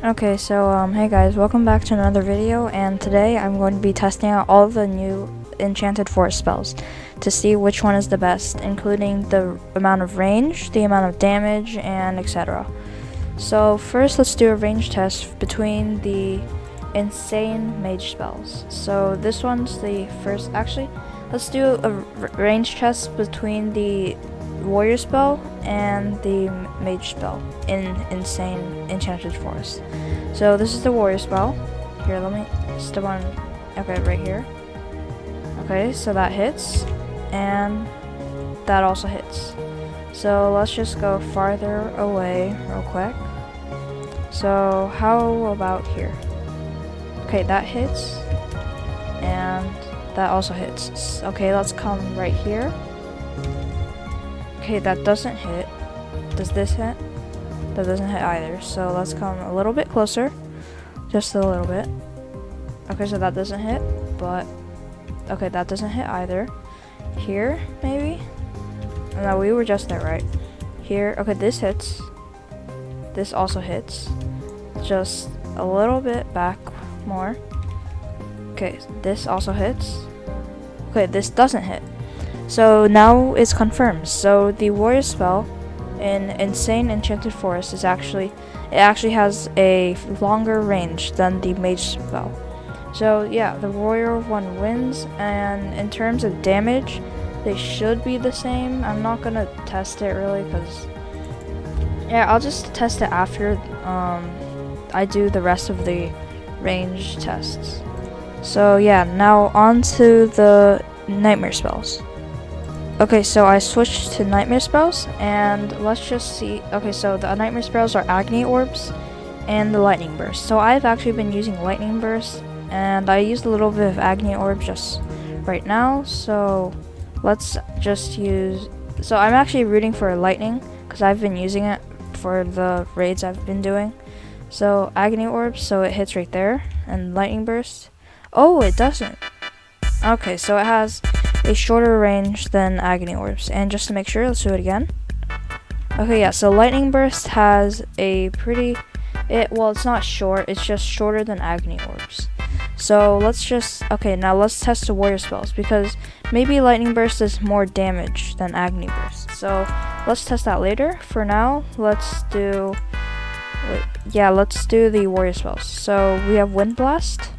Okay, so hey guys, welcome back to another video, and today I'm going to be testing out all of the new Enchanted Forest spells to see which one is the best, including the amount of range, the amount of damage, and etc. So first let's do a range test between the insane mage spells. So this one's the first, actually, let's do a range test between the warrior spell and the mage spell in insane Enchanted Forest. So this is the warrior spell. Here, let me step on. Okay, right here. Okay, so that hits, and that also hits. So let's just go farther away real quick. So how about here? Okay, that hits, and that also hits. Okay, let's come right here. Okay, that doesn't hit. Does this hit? That doesn't hit either. So let's come a little bit closer. Just a little bit. Okay, so that doesn't hit, but okay, that doesn't hit either. Here, maybe? No, we were just there, right? Here, okay, this hits. This also hits. Just a little bit back more. Okay, this also hits. Okay, this doesn't hit. So now it's confirmed. So the warrior spell in Insane Enchanted Forest is actually has a longer range than the mage spell. So yeah, the warrior one wins, and in terms of damage, they should be the same. I'm not gonna test it really because yeah, I'll just test it after I do the rest of the range tests. So yeah, now on to the nightmare spells. Okay, so I switched to nightmare spells, and let's just see. Okay, so the nightmare spells are Agony orbs and the lightning burst. So I've actually been using lightning burst, and I used a little bit of Agony orb just right now. So let's just use. So I'm actually rooting for lightning because I've been using it for the raids I've been doing. So Agony orbs, so it hits right there, and lightning burst. Oh, it doesn't. Okay, so it has a shorter range than Agony orbs. And just to make sure, let's do it again. Okay, yeah, so lightning burst has a pretty, well, it's not short, it's just shorter than Agony orbs. So let's just, okay, now let's test the warrior spells, because maybe lightning burst does more damage than Agony burst. So let's test that later. For now, let's do, let's do the warrior spells. So we have wind blast,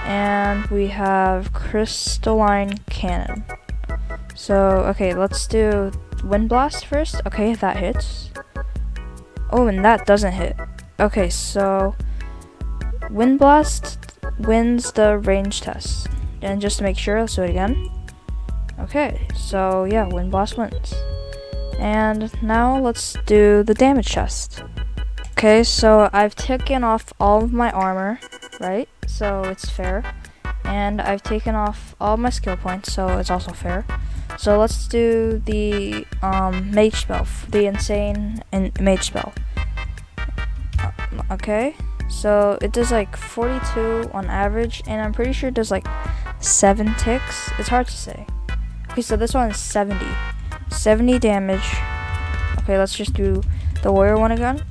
and we have crystalline cannon. So okay, let's do wind blast first. Okay, that hits. Oh, and that doesn't hit. Okay, so wind blast wins the range test. And just to make sure, let's do it again. Okay, so yeah, wind blast wins. And now let's do the damage test. Okay, so I've taken off all of my armor, right? So it's fair. And I've taken off all my skill points, so it's also fair. So let's do the mage spell, the insane mage spell. Okay, so it does like 42 on average, and I'm pretty sure it does like 7 ticks. It's hard to say. Okay, so this one is 70 damage. Okay, let's just do the warrior one again.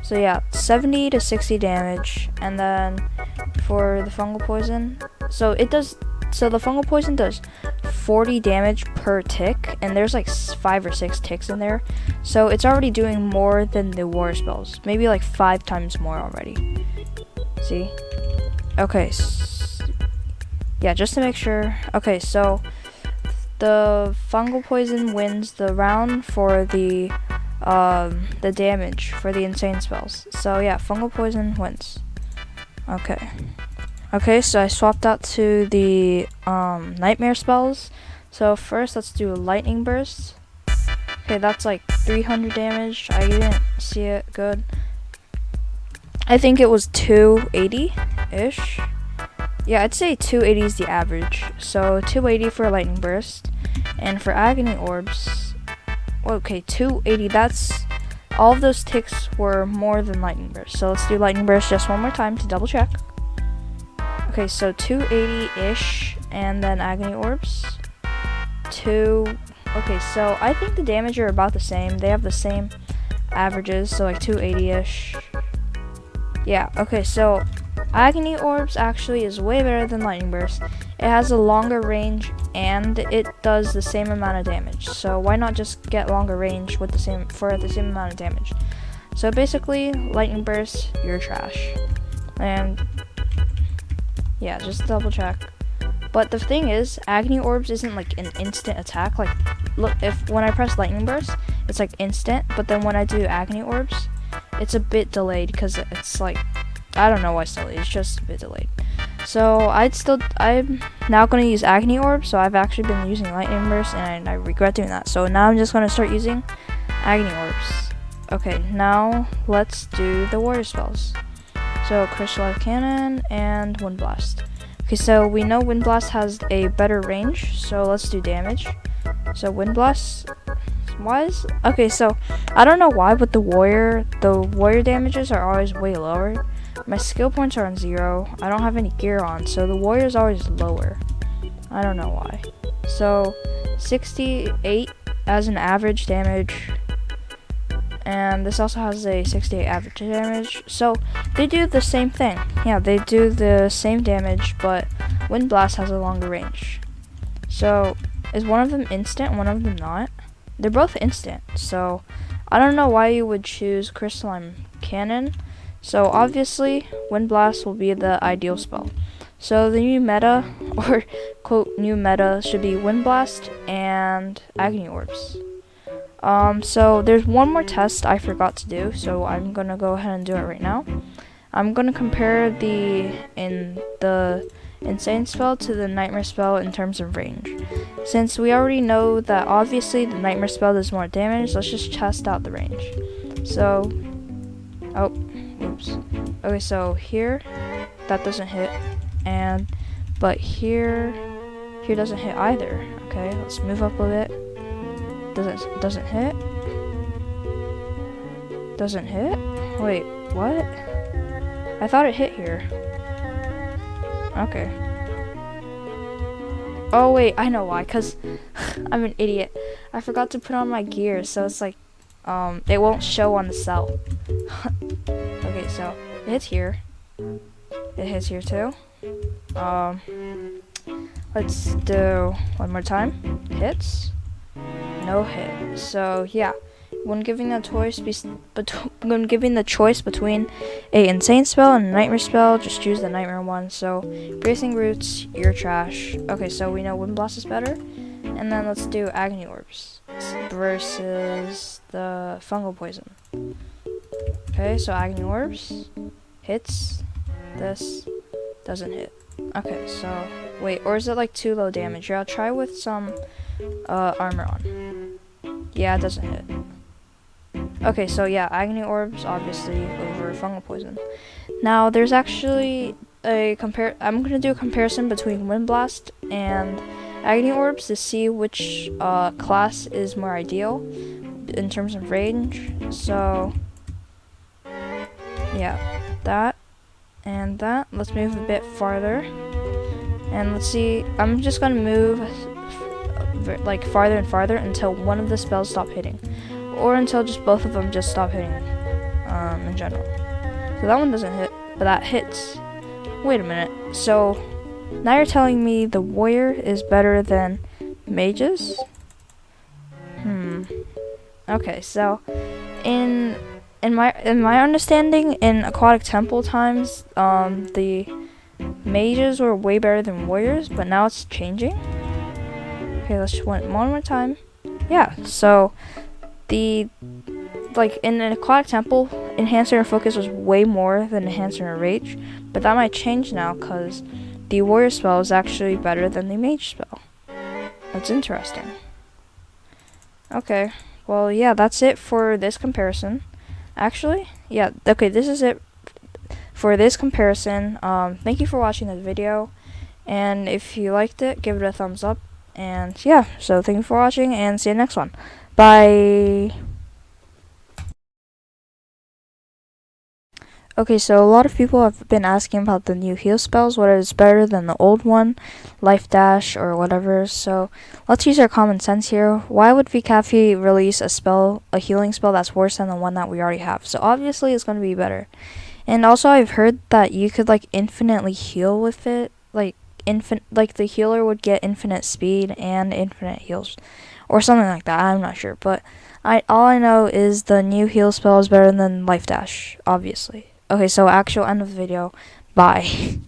So yeah, 70 to 60 damage, and then for the fungal poison, so the fungal poison does 40 damage per tick, and there's like 5 or 6 ticks in there, so it's already doing more than the warrior spells, maybe like 5 times more already. See? Okay, yeah, just to make sure. Okay, so the fungal poison wins the round for the damage for the insane spells. So yeah, fungal poison wins. Okay, so I swapped out to the nightmare spells. So first let's do lightning burst. Okay, that's like 300 damage. I didn't see it good. I think it was 280-ish. Yeah, I'd say 280 is the average. So 280 for lightning burst. And for agony orbs, okay, 280, that's, all of those ticks were more than lightning burst. So let's do lightning burst just one more time to double check. Okay, so 280-ish, and then agony orbs. Okay, so I think the damage are about the same. They have the same averages, so like 280-ish. Yeah, okay, so Agony Orbs actually is way better than Lightning Burst. It has a longer range and it does the same amount of damage. So why not just get longer range with the same amount of damage? So basically, Lightning Burst, you're trash. And yeah, just double check. But the thing is, Agony Orbs isn't like an instant attack. Like, look, when I press Lightning Burst, it's like instant. But then when I do Agony Orbs, it's a bit delayed because it's like, I don't know why it's delayed. It's just a bit delayed. So I'm now gonna use Agony Orbs. So I've actually been using Lightning Burst, and I regret doing that. So now I'm just gonna start using Agony Orbs. Okay, now let's do the warrior spells. So Crystallize Cannon and Wind Blast. Okay, so we know Wind Blast has a better range, so let's do damage. So Wind Blast, okay, so I don't know why, but the warrior damages are always way lower. My skill points are on 0. I don't have any gear on, so the warrior is always lower. I don't know why. So 68 as an average damage, and this also has a 68 average damage. So they do the same thing. Yeah, they do the same damage, but Wind Blast has a longer range. So is one of them instant, one of them not? They're both instant, so I don't know why you would choose Crystalline Cannon. So obviously, Wind Blast will be the ideal spell. So the new meta, or quote new meta, should be Wind Blast and Agony Orbs. So there's one more test I forgot to do, so I'm gonna go ahead and do it right now. I'm gonna compare the Insane Spell to the Nightmare Spell in terms of range. Since we already know that obviously the Nightmare Spell does more damage, let's just test out the range. So, oh, oops. Okay, so here, that doesn't hit, but here doesn't hit either. Okay, let's move up a bit. Doesn't hit. Doesn't hit? Wait, what? I thought it hit here. Okay. Oh wait, I know why, cause I'm an idiot. I forgot to put on my gear, so it's like, it won't show on the cell. Okay, so it hits here. It hits here too. Let's do one more time. Hits. No hit. So yeah, when giving the choice between a Insane Spell and a Nightmare Spell, just choose the Nightmare one. So Bracing Roots, you're trash. Okay, so we know Wind Blast is better, and then let's do Agony Orbs versus the Fungal Poison. Okay, so Agony Orbs hits. This doesn't hit. Okay, so wait, or is it like too low damage? Yeah, I'll try with some armor on. Yeah, it doesn't hit. Okay, so yeah, Agony Orbs obviously over Fungal Poison. Now there's actually I'm gonna do a comparison between Wind Blast and Agony Orbs to see which class is more ideal in terms of range. So yeah, that and that. Let's move a bit farther, and let's see. I'm just gonna move like farther and farther until one of the spells stop hitting, or until just both of them just stop hitting in general. So that one doesn't hit, but that hits. Wait a minute, so now you're telling me the warrior is better than mages? Okay, so in my understanding, in Aquatic Temple times, the mages were way better than warriors, but now it's changing. Okay, let's just one more time. Yeah, so in an Aquatic Temple, Enhancer and Focus was way more than Enhancer and Rage, but that might change now because the warrior spell is actually better than the mage spell. That's interesting. Okay, well yeah, that's it for this comparison. Actually, yeah, okay, this is it for this comparison. Thank you for watching this video, and if you liked it, give it a thumbs up. And yeah, so thank you for watching, and see you next one. Bye. Okay, so a lot of people have been asking about the new heal spells, what is better than the old one, Life Dash or whatever. So let's use our common sense here. Why would VCAFE release a healing spell that's worse than the one that we already have? So obviously it's going to be better. And also I've heard that you could like infinitely heal with it. Like the healer would get infinite speed and infinite heals. Or something like that. I'm not sure. But all I know is the new heal spell is better than Life Dash, obviously. Okay, so actual end of the video. Bye.